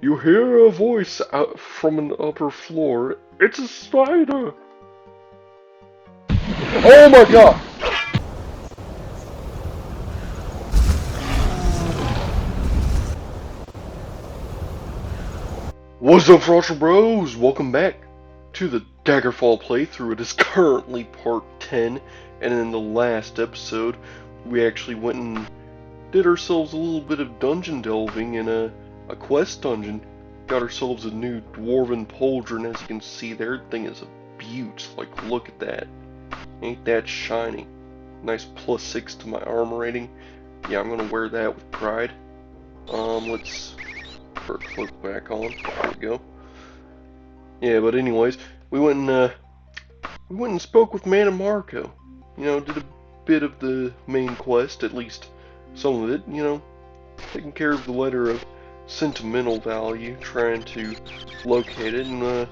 You hear a voice out from an upper floor. It's a spider! Oh my god! What's up, Frosher Bros? Welcome back to the Daggerfall playthrough. It is currently part 10, and in the last episode, we actually went and did ourselves a little bit of dungeon delving in a quest dungeon. Got ourselves a new dwarven pauldron, as you can see there. The thing is a beaut. Like, look at that. Ain't that shiny? Nice +6 to my armor rating. Yeah, I'm gonna wear that with pride. Let's put our cloak back on. There we go. Yeah, but anyways, we went and spoke with Man and Marco. You know, did a bit of the main quest, at least some of it. You know, taking care of the letter of sentimental value, trying to locate it, and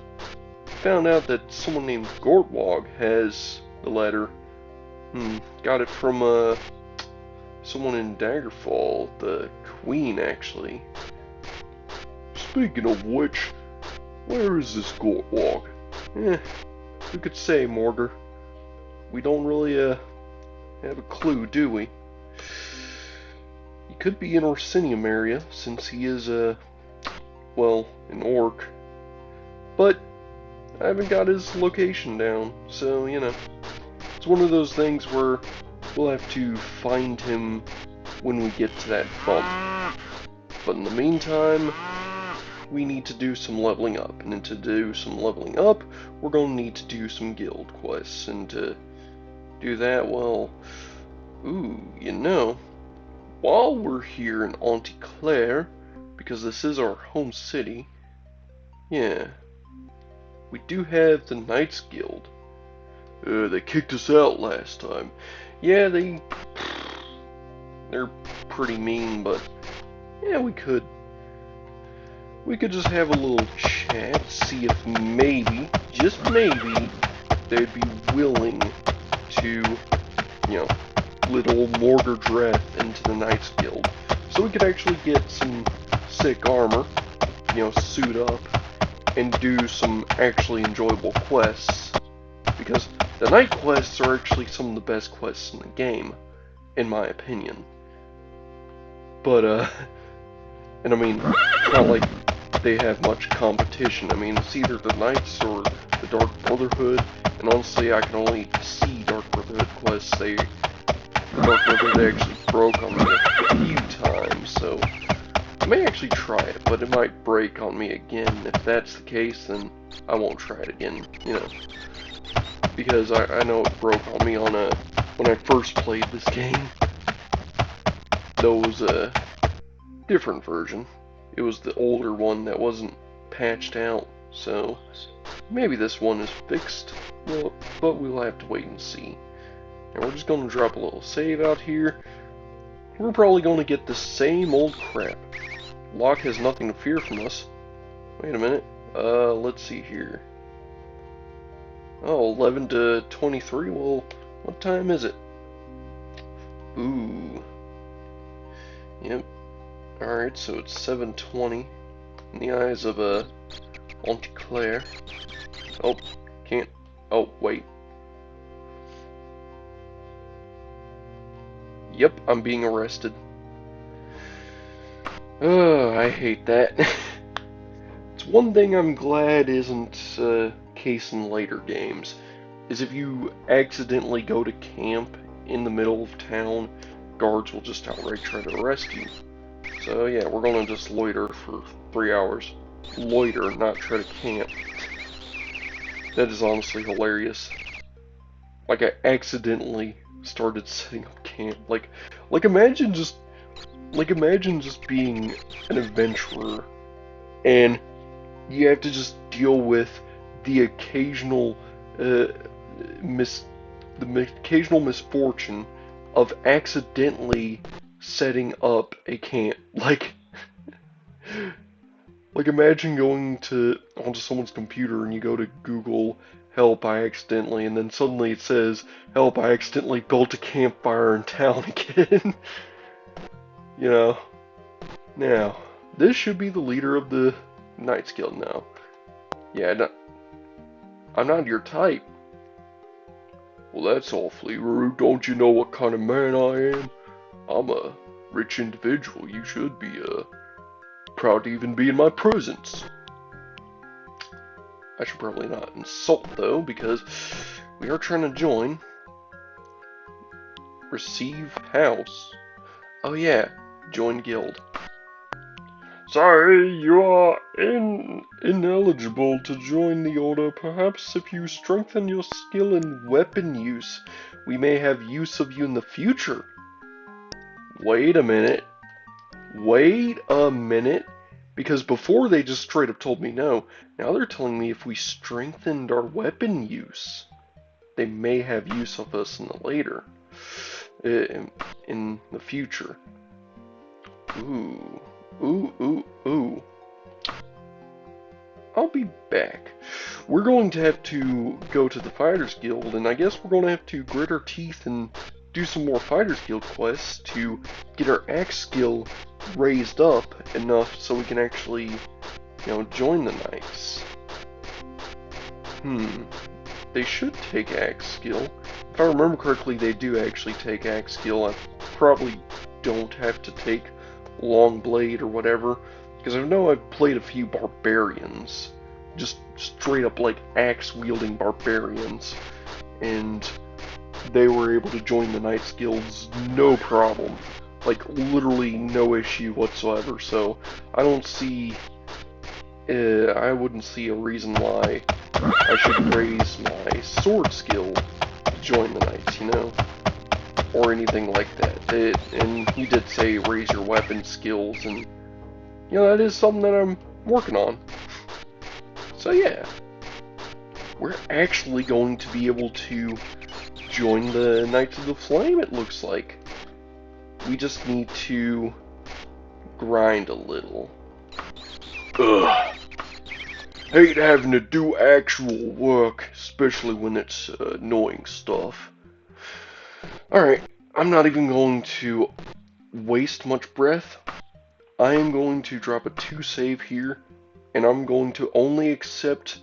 found out that someone named Gortwog has the letter. Got it from someone in Daggerfall, the Queen, actually. Speaking of which, where is this Gortwog? Who could say, Mortar? We don't really have a clue, do we? He could be in Orsinium area, since he is well, an orc. But I haven't got his location down, so you know, it's one of those things where we'll have to find him when we get to that bump. But in the meantime, we need to do some leveling up, and to do some leveling up, we're going to need to do some guild quests, and to do that, well, you know, while we're here in Auntie Claire, because this is our home city, yeah, we do have the Knights Guild. They kicked us out last time. Yeah, they're pretty mean, but yeah, we could just have a little chat, see if maybe, just maybe, they'd be willing to, you know, let old Morgardreth into the Knights Guild. So we could actually get some sick armor, you know, suit up, and do some actually enjoyable quests. Because the night quests are actually some of the best quests in the game, in my opinion. But, and I mean, it's not like they have much competition. I mean, it's either the Knights or the Dark Brotherhood, and honestly, I can only see Dark Brotherhood quests. The Dark Brotherhood actually broke on me a few times, so I may actually try it, but it might break on me again. If that's the case, then I won't try it again, you know. Because I know it broke on me on when I first played this game. Though it was a different version. It was the older one that wasn't patched out, so maybe this one is fixed, well, but we'll have to wait and see. And we're just going to drop a little save out here. We're probably going to get the same old crap. Locke has nothing to fear from us. Wait a minute. Let's see here. Oh, 11 to 23. Well, what time is it? Ooh. Yep. Alright, so it's 7:20 in the eyes of Auntie Claire. Oh, can't. Oh, wait. Yep, I'm being arrested. I hate that. It's one thing I'm glad isn't case in later games, is if you accidentally go to camp in the middle of town, guards will just outright try to arrest you. So yeah, we're gonna just loiter for 3 hours. Loiter, not try to camp. That is honestly hilarious. Like, I accidentally started setting up camp. Like imagine just being an adventurer, and you have to just deal with the occasional occasional misfortune of accidentally setting up a camp. Like imagine going onto someone's computer and you go to Google help I accidentally, and then suddenly it says help I accidentally built a campfire in town again. You know. Now, This should be the leader of the Knights Guild now. Yeah, no, I'm not your type. Well, that's awfully rude. Don't you know what kind of man I am? I'm a rich individual. You should be, proud to even be in my presence. I should probably not insult, though, because we are trying to join. Receive house. Oh yeah, join guild. Sorry, you are ineligible to join the order. Perhaps if you strengthen your skill in weapon use, we may have use of you in the future. Wait a minute. Wait a minute. Because before they just straight up told me no. Now they're telling me if we strengthened our weapon use, they may have use of us in the later. In the future. Ooh. Ooh. I'll be back. We're going to have to go to the Fighters Guild, and I guess we're going to have to grit our teeth and do some more Fighters Guild quests to get our axe skill raised up enough so we can actually, you know, join the Knights. They should take axe skill. If I remember correctly, they do actually take axe skill. I probably don't have to take long blade or whatever, because I know I've played a few barbarians, just straight up like axe wielding barbarians, and they were able to join the Knights Guilds no problem, like literally no issue whatsoever. So I don't see, I wouldn't see a reason why I should raise my sword skill to join the Knights, you know? Or anything like that. And he did say raise your weapon skills, and you know, that is something that I'm working on. So yeah, we're actually going to be able to join the Knights of the Flame, it looks like. We just need to grind a little. Ugh. Hate having to do actual work, especially when it's annoying stuff. Alright, I'm not even going to waste much breath. I am going to drop a 2 save here, and I'm going to only accept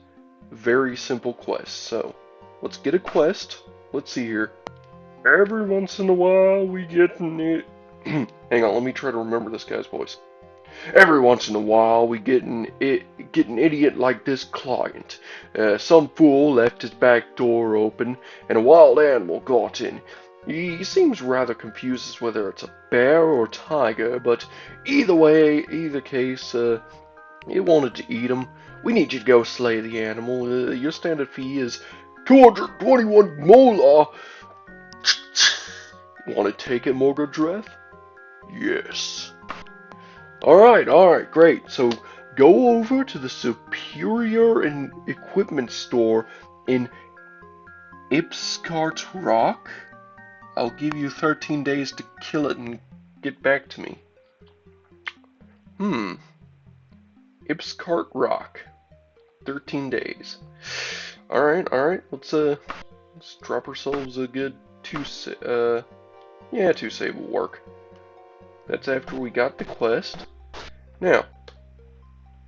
very simple quests. So, let's get a quest. Let's see here. Every once in a while we get an Hang on, let me try to remember this guy's voice. Every once in a while we get an idiot like this client. Some fool left his back door open, and a wild animal got in. He seems rather confused as whether it's a bear or a tiger, but either way, either case, it wanted to eat him. We need you to go slay the animal. Your standard fee is 221 molar. Want to take it, Morgodreth? Yes. Alright, great. So, go over to the Superior and Equipment Store in Ipscart Rock. I'll give you 13 days to kill it and get back to me. Ipscart Rock. 13 days. Alright, let's drop ourselves a good 2 save will work. That's after we got the quest. Now,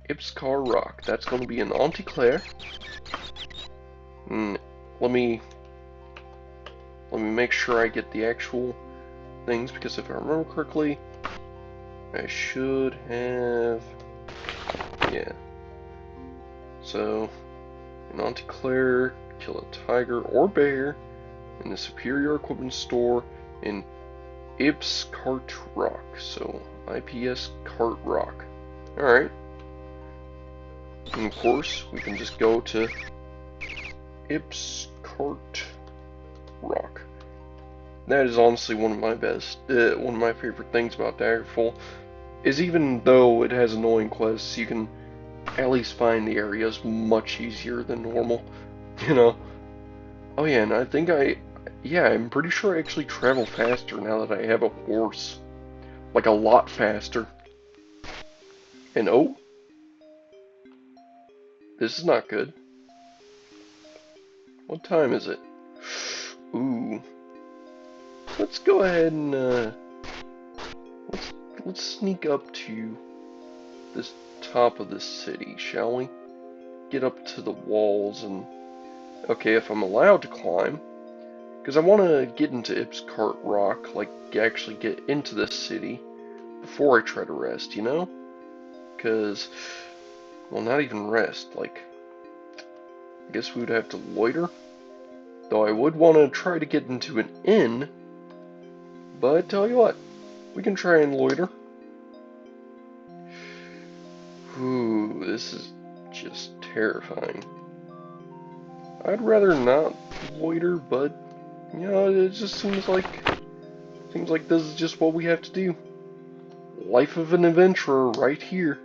Ipscar Rock. That's going to be in Anticlair. Let me make sure I get the actual things, because if I remember correctly, I should have. Yeah. So, in Anticlair, kill a tiger or bear in the Superior Equipment Store in Ipscart Rock. So, IPS Cart Rock. Alright. And of course, we can just go to Ipscart Rock. That is honestly one of my favorite things about Daggerfall, is even though it has annoying quests, you can at least find the areas much easier than normal, you know? Oh yeah, and I think I'm pretty sure I actually travel faster now that I have a horse. Like a lot faster. And oh, this is not good. What time is it? Ooh. Let's go ahead and let's sneak up to this top of this city, shall we? Get up to the walls and... Okay, if I'm allowed to climb, because I want to get into Ipscart Rock, like actually get into this city before I try to rest, you know? Because, well, not even rest, like, I guess we would have to loiter. Though I would want to try to get into an inn, but I tell you what, we can try and loiter. Ooh, this is just terrifying. I'd rather not loiter, but you know, it just seems like this is just what we have to do. Life of an adventurer right here.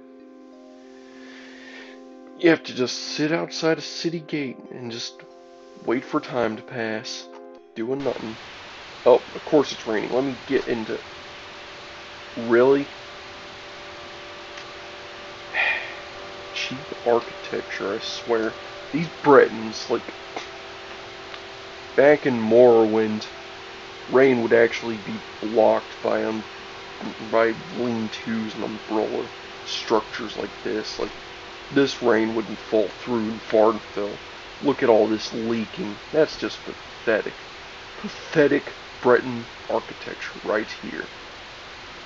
You have to just sit outside a city gate and just wait for time to pass, doing nothing. Oh, of course it's raining. Let me get into... Really? Cheap architecture, I swear. These Bretons, like... Back in Morrowind, rain would actually be blocked by lean-tos and umbrella structures like this. Like, this rain wouldn't fall through in Farnfell. Look at all this leaking. That's just pathetic. Pathetic Breton architecture right here.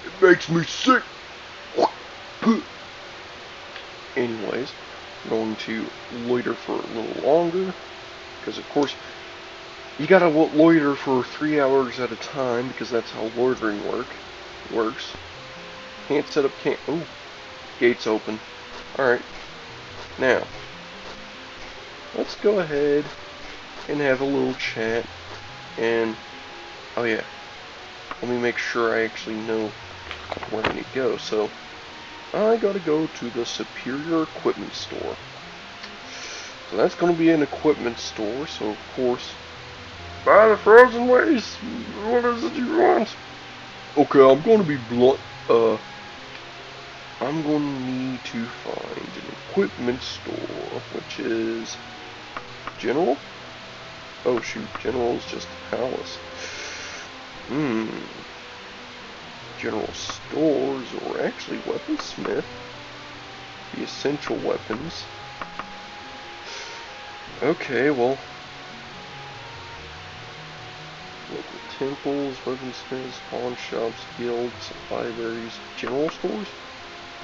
It makes me sick. Anyways, I'm going to loiter for a little longer, because of course, you gotta loiter for 3 hours at a time, because that's how loitering works. Can't set up camp. Oh, gates open. Alright. Now, let's go ahead and have a little chat. And, oh yeah, let me make sure I actually know where I need to go. So, I gotta go to the Superior Equipment Store. So that's gonna be an equipment store, so of course, buy the frozen waste! What is it you want? Okay, I'm gonna be blunt. I'm gonna need to find an equipment store, which is General? Oh shoot, General's just a palace. General stores, or actually weaponsmith. The essential weapons. Okay, well. Local temples, weaponsmiths, pawn shops, guilds, libraries, general stores?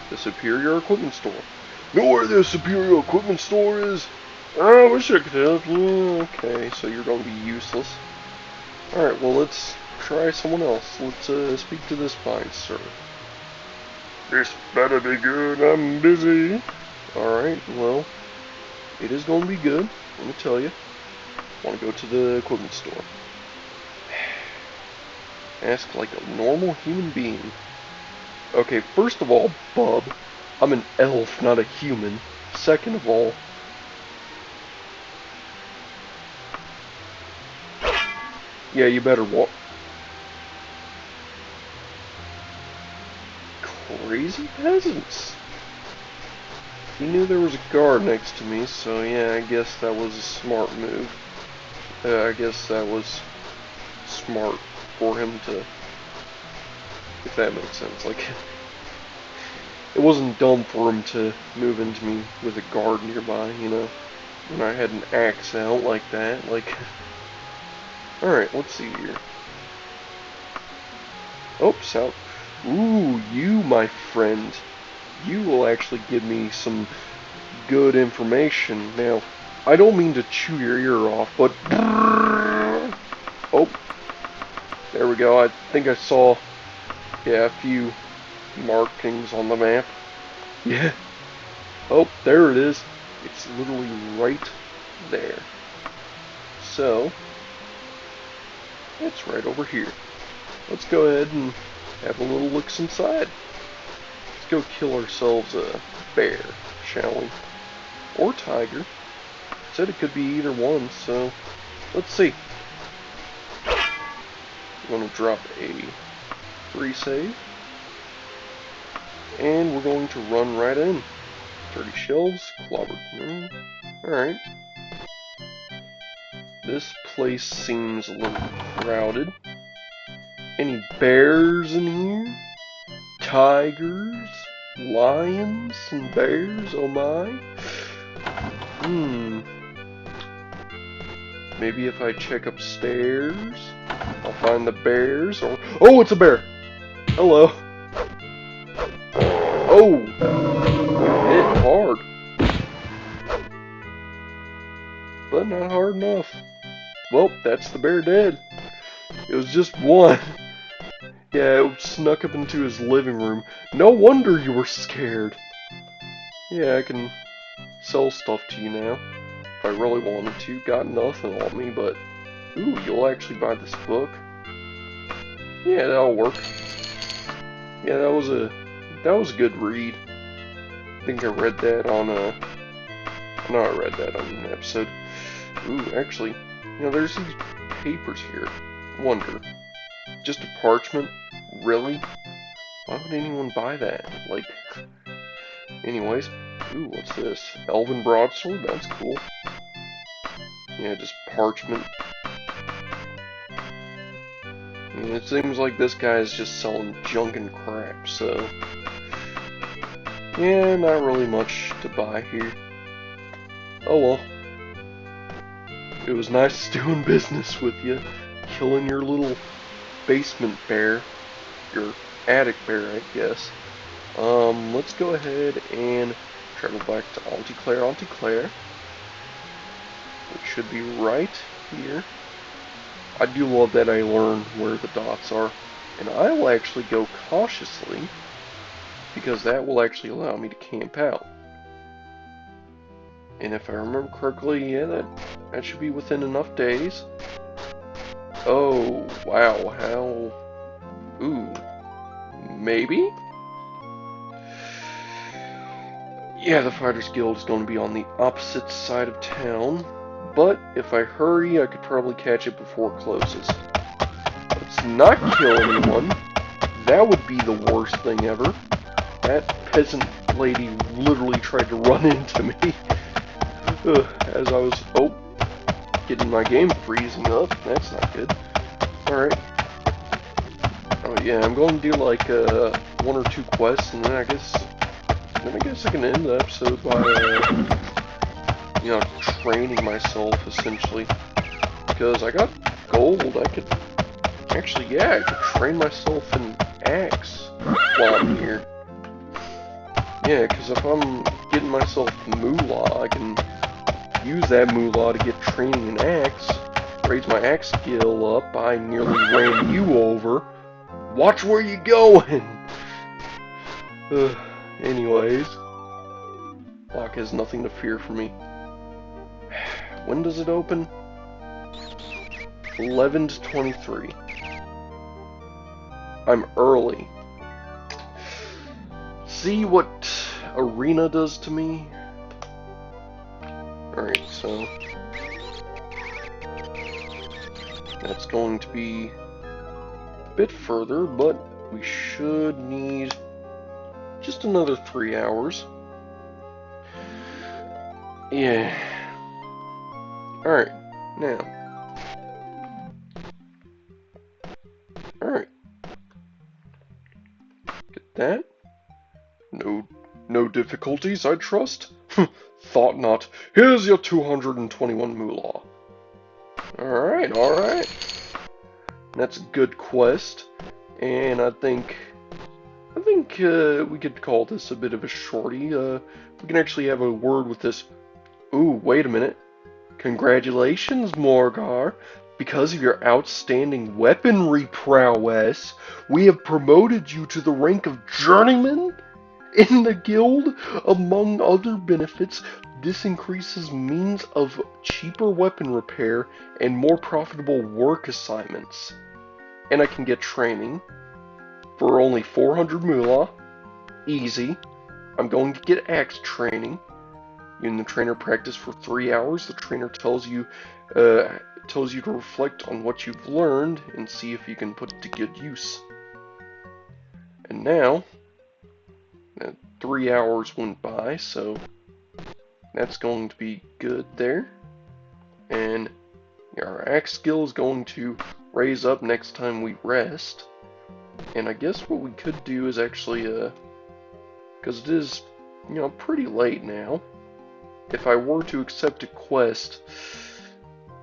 The Superior Equipment Store. Know where the Superior Equipment Store is? I wish I could help you. Okay, so you're going to be useless. Alright, well, let's try someone else. Let's speak to this fine sir. This better be good. I'm busy. Alright, well, it is going to be good. Let me tell you. I want to go to the equipment store. Ask like a normal human being. Okay, first of all, bub, I'm an elf, not a human. Second of all, yeah, you better walk. Crazy peasants. He knew there was a guard next to me, so yeah, I guess that was a smart move. I guess that was smart for him to, if that makes sense. Like, it wasn't dumb for him to move into me with a guard nearby, you know, when I had an axe out like that. Like, alright, let's see here. Oops, out. Ooh, you, my friend, you will actually give me some good information. Now, I don't mean to chew your ear off, but... Oh, there we go. I think I saw, yeah, a few markings on the map. Yeah. Oh, there it is. It's literally right there. So, it's right over here. Let's go ahead and have a little look inside. Let's go kill ourselves a bear, shall we? Or tiger. Said it could be either one, so let's see. I'm going to drop a free save. And we're going to run right in. 30 shells, clobbered. Alright. This place seems a little crowded. Any bears in here? Tigers? lions and bears, oh my. Maybe if I check upstairs, I'll find the bears, or... Oh, it's a bear! Hello. Oh! You hit hard. But not hard enough. Well, that's the bear dead. It was just one. Yeah, it snuck up into his living room. No wonder you were scared. Yeah, I can sell stuff to you now. If I really wanted to. Got nothing on me, but... Ooh, you'll actually buy this book? Yeah, that'll work. Yeah, that was a good read. I think I read that on a... No, I read that on an episode. Ooh, actually, you know, there's these papers here. Wonder. Just a parchment? Really? Why would anyone buy that? Like... Anyways. Ooh, what's this? Elven broadsword? That's cool. Yeah, just parchment. I mean, it seems like this guy is just selling junk and crap, so... Yeah, not really much to buy here. Oh well. It was nice doing business with you. Killing your little basement bear. Your attic bear, I guess. Let's go ahead and travel back to Auntie Claire. Auntie Claire. Which should be right here. I do love that I learned where the dots are. And I will actually go cautiously, because that will actually allow me to camp out. And if I remember correctly, yeah, that should be within enough days. Oh, wow, how... Ooh, maybe? Yeah, the Fighters Guild is going to be on the opposite side of town. But if I hurry, I could probably catch it before it closes. Let's not kill anyone. That would be the worst thing ever. That peasant lady literally tried to run into me. As I was, getting my game freezing up. That's not good. Alright. Oh yeah, I'm going to do like one or two quests, and then I guess I can end the episode by you know, training myself essentially. Because I got gold, I could actually, yeah, I could train myself in axe while I'm here. Yeah, because if I'm getting myself moolah, I can use that moolah to get training in axe, raise my axe skill up. I nearly ran you over. Watch where you going! Anyways, Lock has nothing to fear from me. When does it open? 11 to 23. I'm early. See what Arena does to me? Alright, so... that's going to be a bit further, but we should need just another 3 hours. Yeah. Alright, now. Alright. Get that. No difficulties, I trust? Thought not. Here's your 221 moolah. Alright. That's a good quest. And I think we could call this a bit of a shorty. We can actually have a word with this. Ooh, wait a minute. Congratulations, Morgar. Because of your outstanding weaponry prowess, we have promoted you to the rank of journeyman in the guild. Among other benefits, this increases means of cheaper weapon repair and more profitable work assignments. And I can get training for only 400 moolah. Easy. I'm going to get axe training. You and the trainer practice for 3 hours. The trainer tells you to reflect on what you've learned and see if you can put it to good use. And now, 3 hours went by, so that's going to be good there. And our axe skill is going to raise up next time we rest. And I guess what we could do is actually because it is, pretty late now. If I were to accept a quest,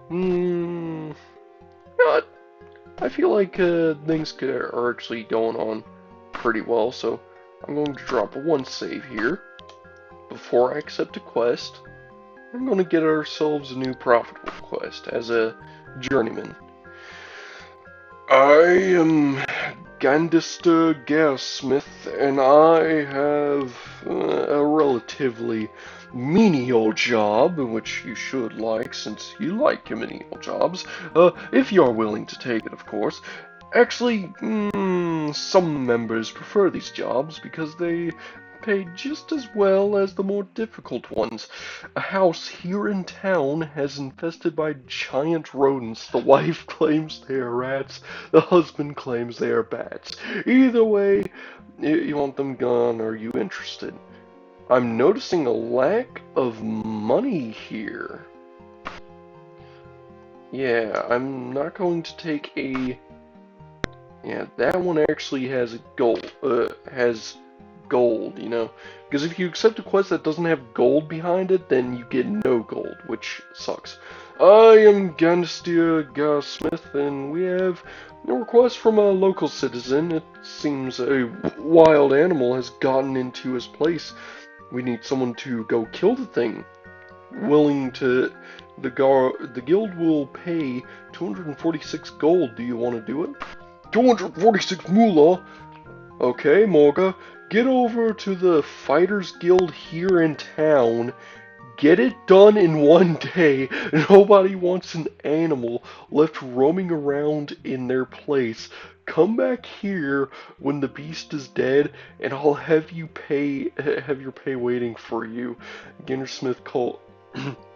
hmm, yeah, I feel like things are actually going on pretty well, so I'm going to drop one save here before I accept a quest. I'm going to get ourselves a new profitable quest as a journeyman. I am Gandister Gasmith, and I have a relatively menial job, which you should like, since you like your menial jobs, if you're willing to take it, of course. Actually, some members prefer these jobs because they pay just as well as the more difficult ones. A house here in town has infested by giant rodents. The wife claims they are rats, the husband claims they are bats. Either way, you want them gone, are you interested? I'm noticing a lack of money here. Yeah, I'm not going to take a... Yeah, that one actually has gold, because if you accept a quest that doesn't have gold behind it, then you get no gold, which sucks. I am Ganstier Smith, and we have a request from a local citizen. It seems a wild animal has gotten into his place. We need someone to go kill the thing. Willing to... The guild will pay 246 gold. Do you want to do it? 246 moolah? Okay, Morga, get over to the Fighters Guild here in town. Get it done in one day. Nobody wants an animal left roaming around in their place. Come back here when the beast is dead, and I'll have your pay waiting for you. Gandersmith call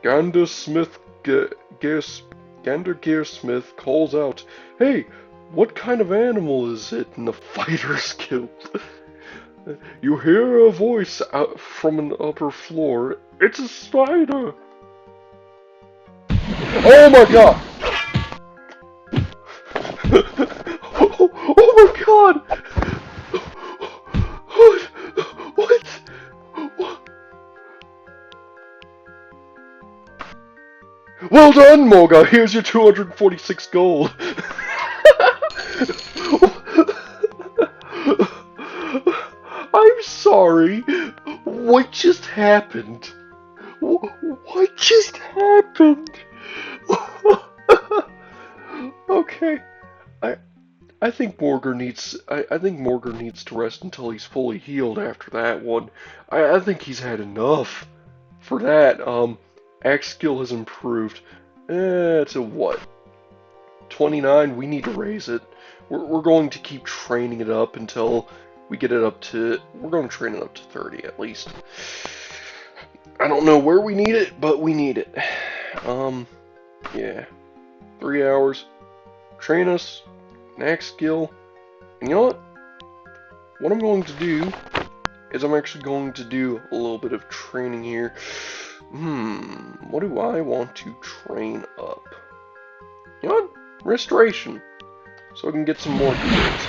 Gandersmith Gander Gearsmith calls out, "Hey, what kind of animal is it in the Fighters Guild?" You hear a voice out from an upper floor. It's a spider! Oh my god! Oh my god! What? Well done, Morga! Here's your 246 gold! I'm sorry. What just happened? What just happened? Okay, I think Morger needs to rest until he's fully healed after that one. I think he's had enough for that. Axe skill has improved. It's a what? 29. We need to raise it. We're going to keep training it up until we get it up to... We're going to train it up to 30 at least. I don't know where we need it, but we need it. Yeah. 3 hours. Train us. An axe skill. And you know what? What I'm going to do is I'm actually going to do a little bit of training here. What do I want to train up? You know what? Restoration. So I can get some more heals.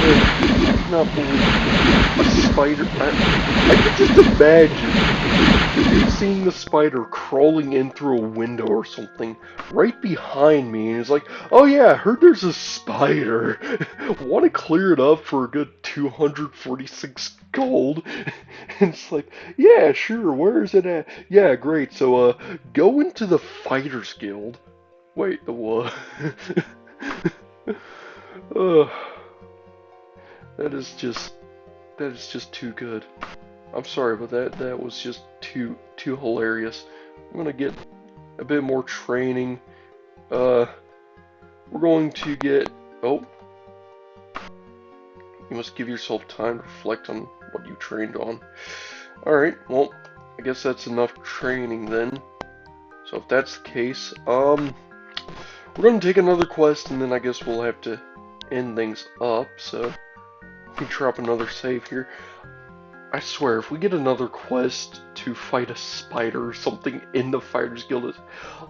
I cannot believe a spider. I could just imagine seeing the spider crawling in through a window or something right behind me, and it's like, oh yeah, I heard there's a spider. Want to clear it up for a good 246 gold? And it's like, yeah, sure, where is it at? Yeah, great, so go into the Fighters Guild. Wait, the what? That is just too good. I'm sorry, but that was just too hilarious. I'm gonna get a bit more training. We're going to get... Oh. You must give yourself time to reflect on what you trained on. Alright, well, I guess that's enough training then. So if that's the case, we're gonna take another quest, and then I guess we'll have to end things up, so... Let me drop another save here. I swear, if we get another quest to fight a spider or something in the Fighters Guild,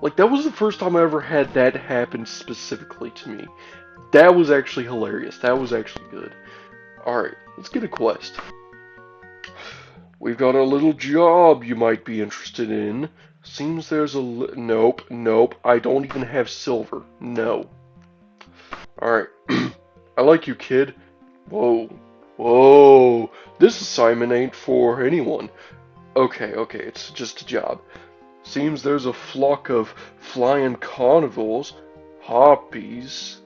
like, that was the first time I ever had that happen specifically to me. That was actually hilarious. That was actually good. Alright, let's get a quest. We've got a little job you might be interested in. Seems there's a nope, nope, I don't even have silver. No. Alright. I like you, kid. Whoa. Whoa. This assignment ain't for anyone. Okay, okay, it's just a job. Seems there's a flock of flying carnivores, harpies,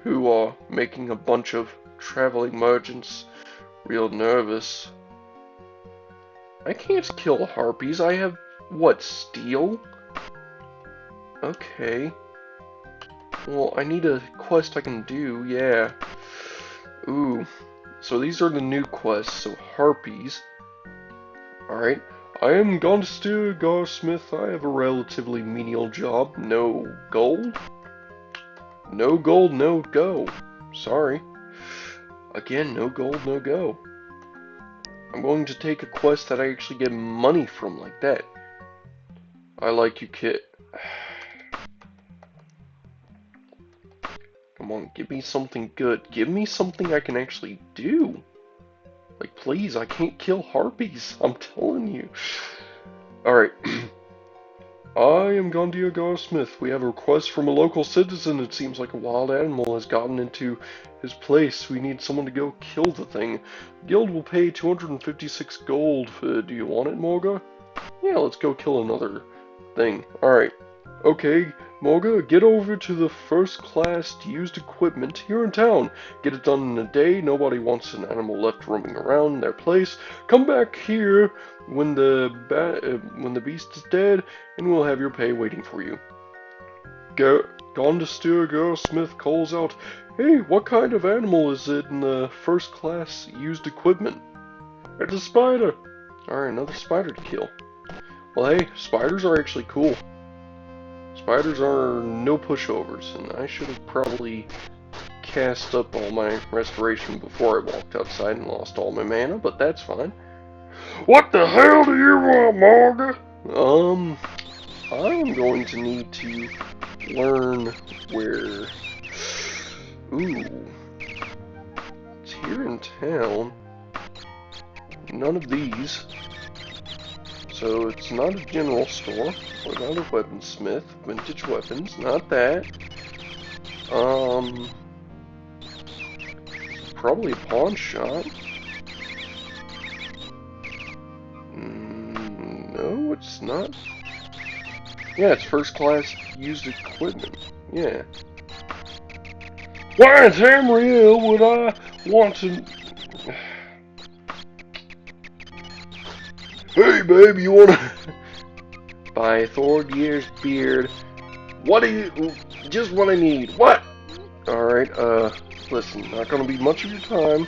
who are making a bunch of traveling merchants real nervous. I can't kill harpies. I have, what, steel? Okay. Well, I need a quest I can do, yeah. Ooh. So these are the new quests, so harpies. Alright. I am Gonsteer Garsmith. I have a relatively menial job. No gold? No gold, no go. Sorry. Again, no gold, no go. I'm going to take a quest that I actually get money from like that. I like you, kid. Come on, give me something good. Give me something I can actually do. Like, please, I can't kill harpies. I'm telling you. Alright. I am Gondia Garsmith. We have a request from a local citizen. It seems like a wild animal has gotten into his place. We need someone to go kill the thing. The guild will pay 256 gold. Do you want it, Morga? Yeah, let's go kill another thing. Alright. Okay, Morga, get over to the first class used equipment here in town. Get it done in a day. Nobody wants an animal left roaming around their place. Come back here when the beast is dead, and we'll have your pay waiting for you. Gondesteer Girlsmith calls out, "Hey, what kind of animal is it in the first class used equipment?" "It's a spider." Alright, another spider to kill. Well, hey, spiders are actually cool. Spiders are no pushovers, and I should have probably cast up all my restoration before I walked outside and lost all my mana, but that's fine. What the hell do you want, Morga? I'm going to need to learn where... Ooh. It's here in town. None of these. So it's not a general store, or not a weaponsmith, vintage weapons, not that. Probably a pawn shop. No, it's not. Yeah, it's first class used equipment. Yeah. Why in Tamriel would I want to... Hey, babe, you wanna... By Thorgeir's beard. What do you... Just what I need. What? Alright, listen, not gonna be much of your time.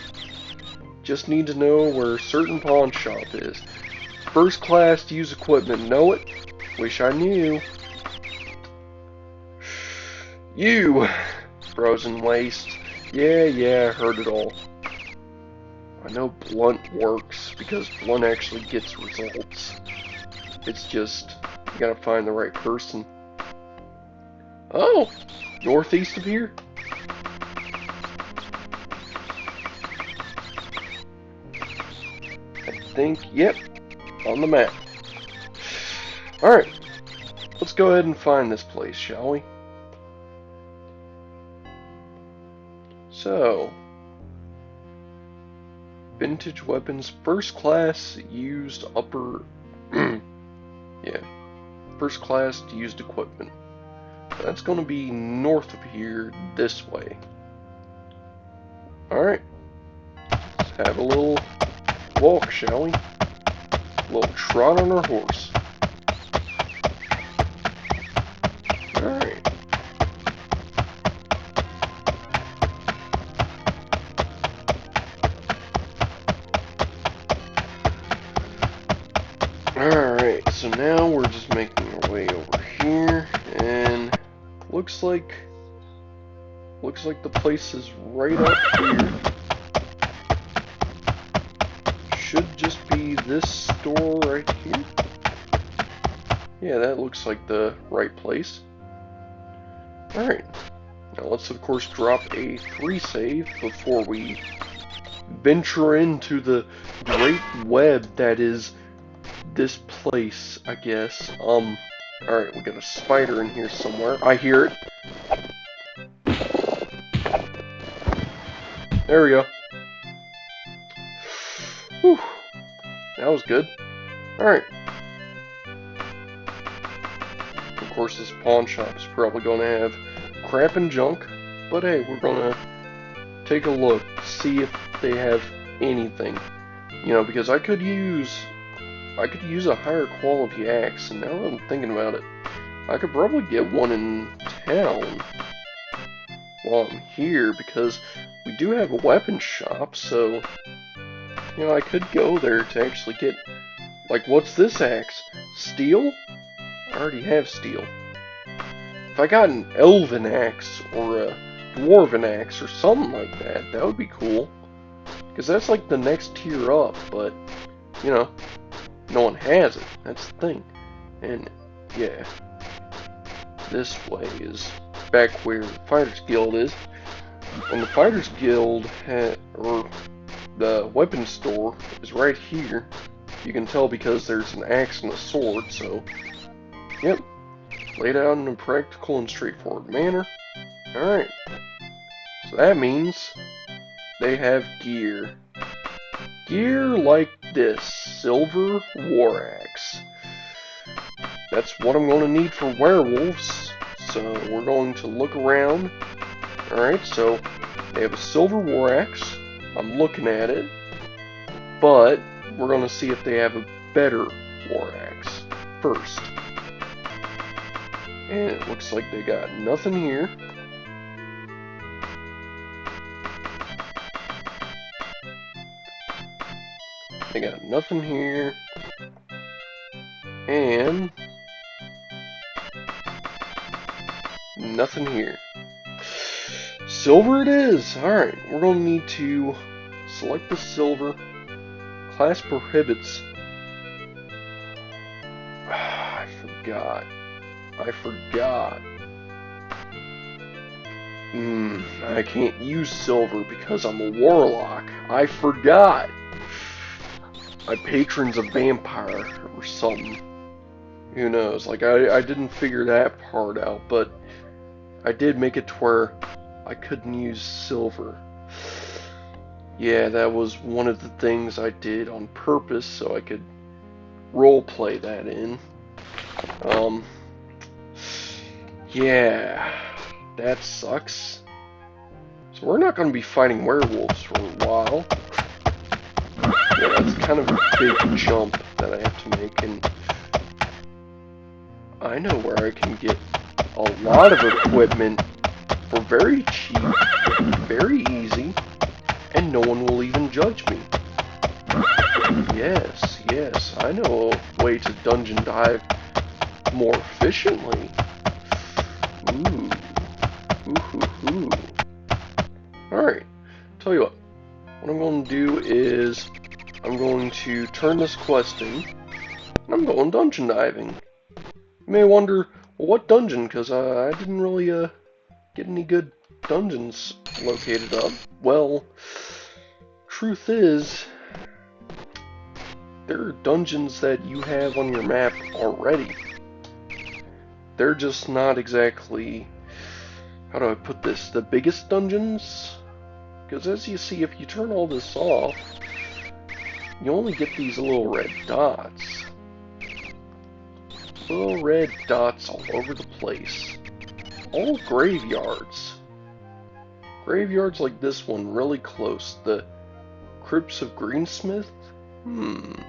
Just need to know where certain pawn shop is. First class used equipment. Know it? Wish I knew. You! Frozen waste. Yeah, I heard it all. I know blunt works, because blunt actually gets results. It's just, you gotta find the right person. Oh! Northeast of here? I think, yep, on the map. Alright, let's go ahead and find this place, shall we? So, vintage weapons, first class used upper, yeah, first class used equipment. That's going to be north of here, this way. Alright, let's have a little walk, shall we? A little trot on our horse. Alright. Alright, so now we're just making our way over here, and looks like the place is right up here. Should just be this store right here. Yeah, that looks like the right place. Alright, Now let's of course drop a 3 save before we venture into the great web that is this place, I guess. Alright, we got a spider in here somewhere. I hear it. There we go. Whew. That was good. Alright. Of course, this pawn shop's probably going to have crap and junk, but hey, we're going to take a look, see if they have anything. You know, because I could use a higher quality axe, and now that I'm thinking about it, I could probably get one in town while I'm here, because we do have a weapon shop, so, you know, I could go there to actually get, like, what's this axe? Steel? I already have steel. If I got an elven axe, or a dwarven axe, or something like that, that would be cool. Because that's like the next tier up, but, you know, no one has it. That's the thing. And, yeah. This way is back where the Fighters Guild is. And the Fighters Guild, or the weapon store, is right here. You can tell because there's an axe and a sword, so, yep. Laid out in a practical and straightforward manner. Alright. So that means they have gear. Gear like this. Silver war axe. That's what I'm going to need for werewolves. So we're going to look around. Alright, so they have a silver war axe. I'm looking at it. But we're going to see if they have a better war axe first. And it looks like they got nothing here. They got nothing here. And nothing here. Silver it is! Alright, we're going to need to select the silver. Class prohibits. I forgot. I can't use silver because I'm a warlock. I forgot. My patron's a vampire or something. Who knows? Like, I didn't figure that part out, but I did make it to where I couldn't use silver. Yeah, that was one of the things I did on purpose so I could roleplay that in. Yeah, that sucks. So we're not going to be fighting werewolves for a while. Yeah, that's kind of a big jump that I have to make, and I know where I can get a lot of equipment for very cheap, very easy, and no one will even judge me. Yes, I know a way to dungeon dive more efficiently. Ooh. Alright, tell you what I'm going to do is I'm going to turn this quest in, and I'm going dungeon diving. You may wonder, well, what dungeon? Because I didn't really get any good dungeons located up. Well, truth is, there are dungeons that you have on your map already. They're just not exactly, how do I put this, the biggest dungeons? Because as you see, if you turn all this off, you only get these little red dots. Little red dots all over the place. All graveyards. Graveyards like this one, really close. The Crypts of Greensmith? The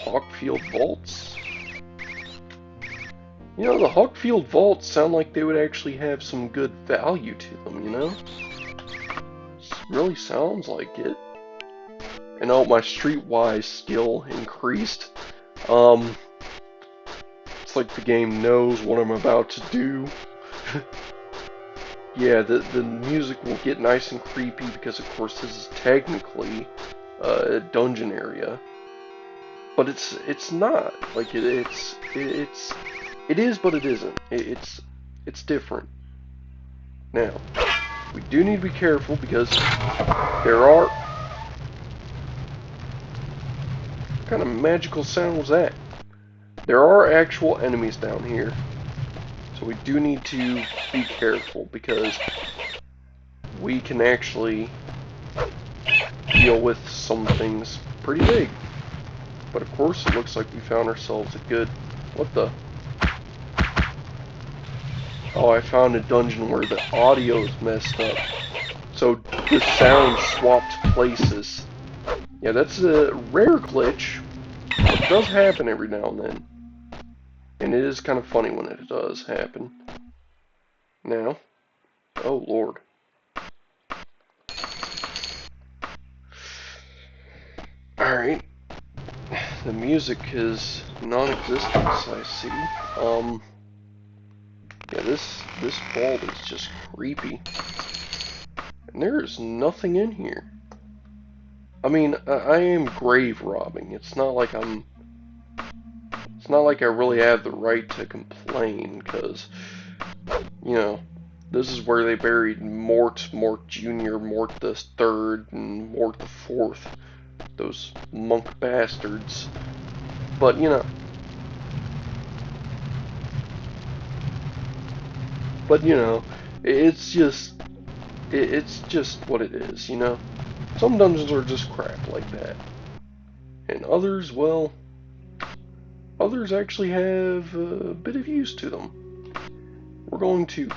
Hawkfield Vaults? You know, the Hawkfield Vaults sound like they would actually have some good value to them, you know? It really sounds like it. And oh, my streetwise skill increased. It's like the game knows what I'm about to do. Yeah, the music will get nice and creepy because, of course, this is technically a dungeon area. But it's not. Like, it is, but it isn't. It's different. Now, we do need to be careful because there are... What kind of magical sound was that? There are actual enemies down here. So we do need to be careful because we can actually deal with some things pretty big. But of course it looks like we found ourselves a good... What the... Oh, I found a dungeon where the audio is messed up. So the sound swapped places. Yeah, that's a rare glitch. But it does happen every now and then. And it is kind of funny when it does happen. Now. Oh, Lord. Alright. The music is non-existent, I see. Yeah, this vault is just creepy. And there is nothing in here. I mean, I am grave robbing. It's not like I really have the right to complain, because, you know, this is where they buried Mort Jr., Mort the Third, and Mort the Fourth. Those monk bastards. But, you know, it's just what it is, you know? Some dungeons are just crap like that. And others, well, others actually have a bit of use to them. We're going to...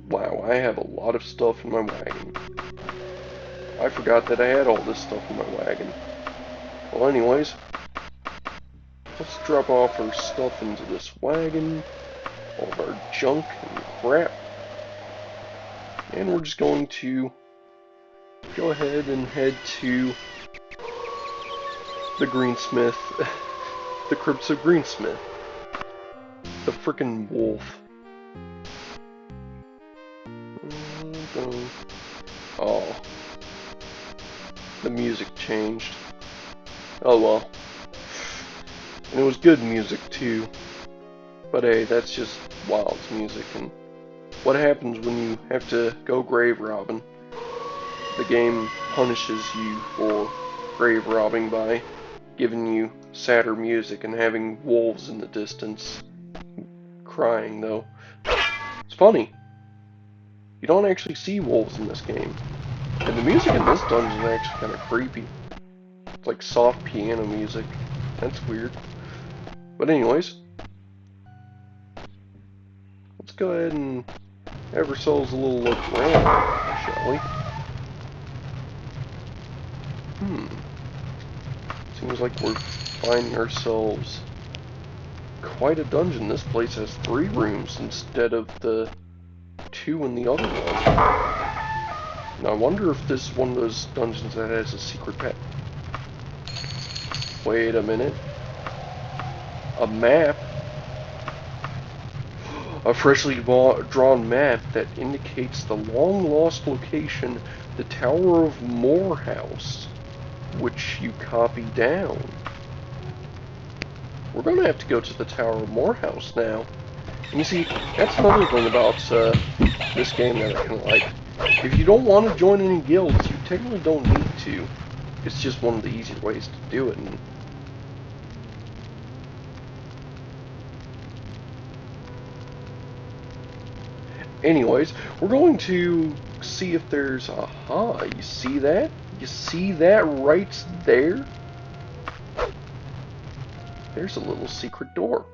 Wow, I have a lot of stuff in my wagon. I forgot that I had all this stuff in my wagon. Well, anyways, let's drop off our stuff into this wagon. All of our junk and crap. And we're just going to go ahead and head to the Greensmith. The Crypts of Greensmith. The frickin' wolf. Oh. The music changed. Oh well. And it was good music too. But hey, that's just Wild's music. And what happens when you have to go grave robbing? The game punishes you for grave robbing by giving you sadder music and having wolves in the distance. Crying, though. It's funny. You don't actually see wolves in this game. And the music in this dungeon is actually kind of creepy. It's like soft piano music. That's weird. But anyways, let's go ahead and have ourselves a little look around, shall we? Seems like we're finding ourselves quite a dungeon. This place has 3 rooms instead of the 2 in the other one. Now I wonder if this is one of those dungeons that has a secret path. Wait a minute. A map? A freshly drawn map that indicates the long-lost location, the Tower of Morehouse, which you copy down. We're going to have to go to the Tower of Morehouse now. And you see, that's another thing about this game that I kind of like. If you don't want to join any guilds, you technically don't need to. It's just one of the easier ways to do it. And anyways, we're going to see if there's... Aha, you see that? You see that right there? There's a little secret door.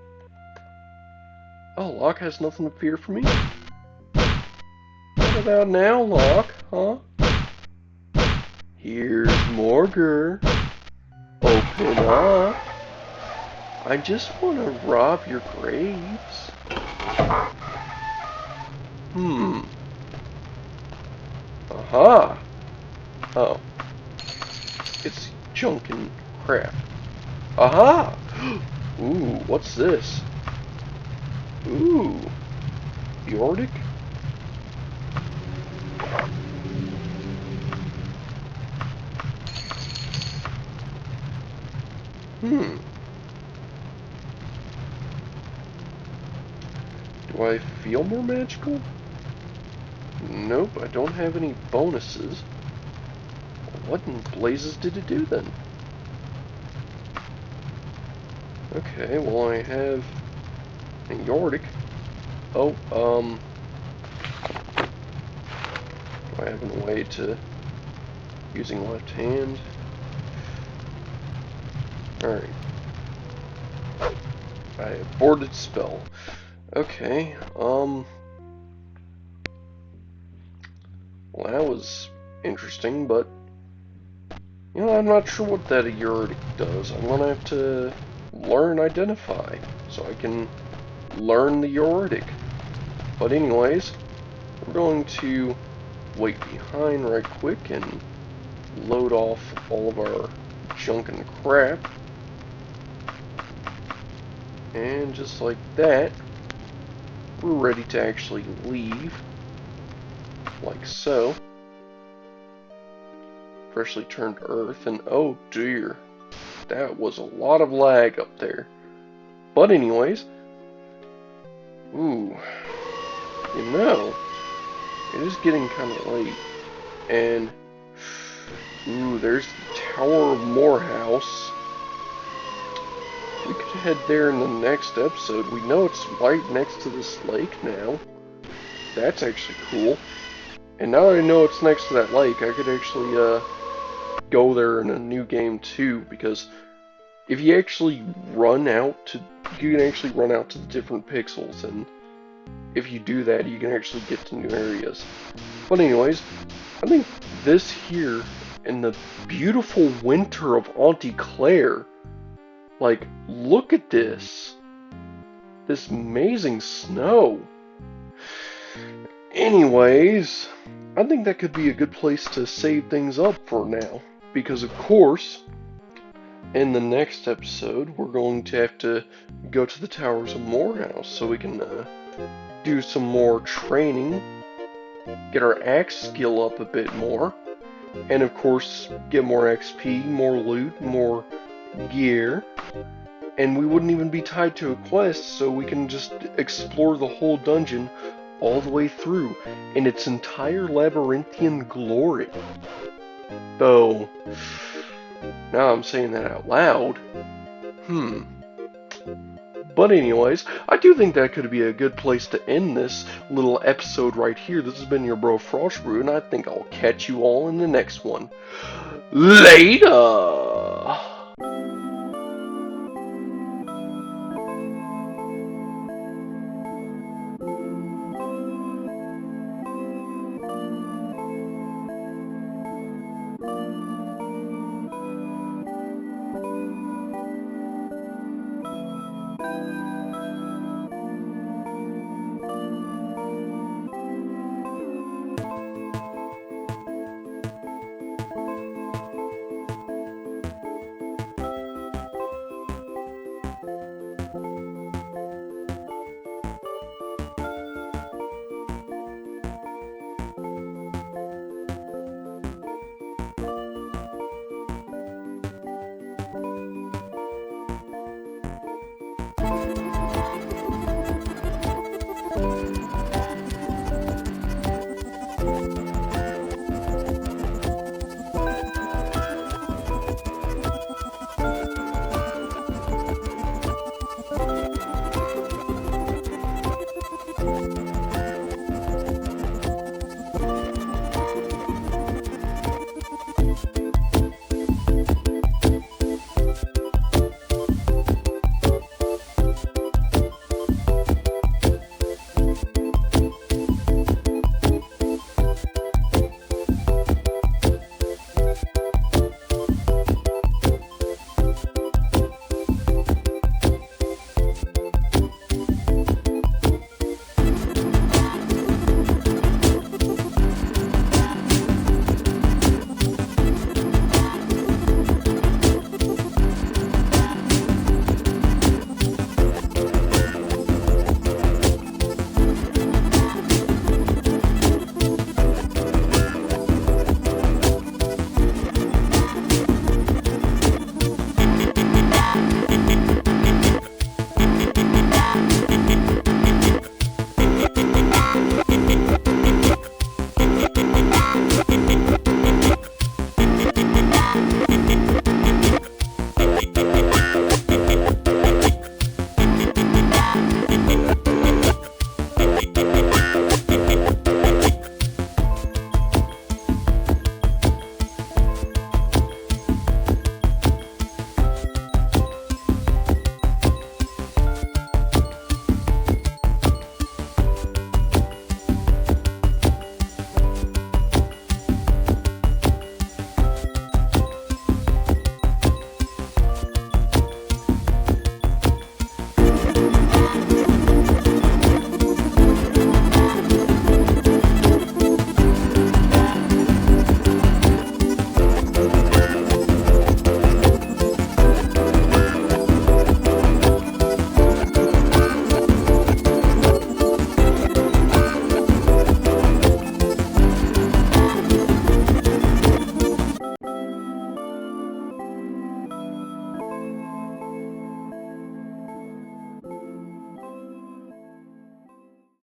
Oh, Locke has nothing to fear from me? What about now, Locke, huh? Here's Morger. Open up. I just want to rob your graves. Aha. Oh. It's junk and crap. Aha! Ooh, what's this? Ooh. Yordic? Do I feel more magical? Nope, I don't have any bonuses. What in blazes did it do then? Okay, well I have a Yordic. Oh, do I have a way to using left hand? Alright. I aborted spell. Okay, well that was interesting, but you know, I'm not sure what that Yordic does. I'm gonna have to learn Identify so I can learn the Yordic. But anyways, we're going to wait behind right quick and load off all of our junk and crap. And just like that, we're ready to actually leave. Like so. Freshly turned Earth, and oh dear, that was a lot of lag up there. But anyways, ooh, you know, it is getting kind of late, and ooh, there's the Tower of Morehouse. We could head there in the next episode. We know it's right next to this lake now. That's actually cool. And now that I know it's next to that lake, I could actually go there in a new game too, because if you actually run out to, you can actually run out to the different pixels, and if you do that, you can actually get to new areas. But anyways, I think this here, in the beautiful winter of Auntie Claire, like, look at this. This amazing snow. Anyways, I think that could be a good place to save things up for now. Because, of course, in the next episode, we're going to have to go to the Towers of Morehouse so we can do some more training, get our axe skill up a bit more, and of course, get more XP, more loot, more gear. And we wouldn't even be tied to a quest, so we can just explore the whole dungeon all the way through in its entire labyrinthian glory. Though, now I'm saying that out loud. But anyways, I do think that could be a good place to end this little episode right here. This has been your bro Frostbrew, and I think I'll catch you all in the next one. Later!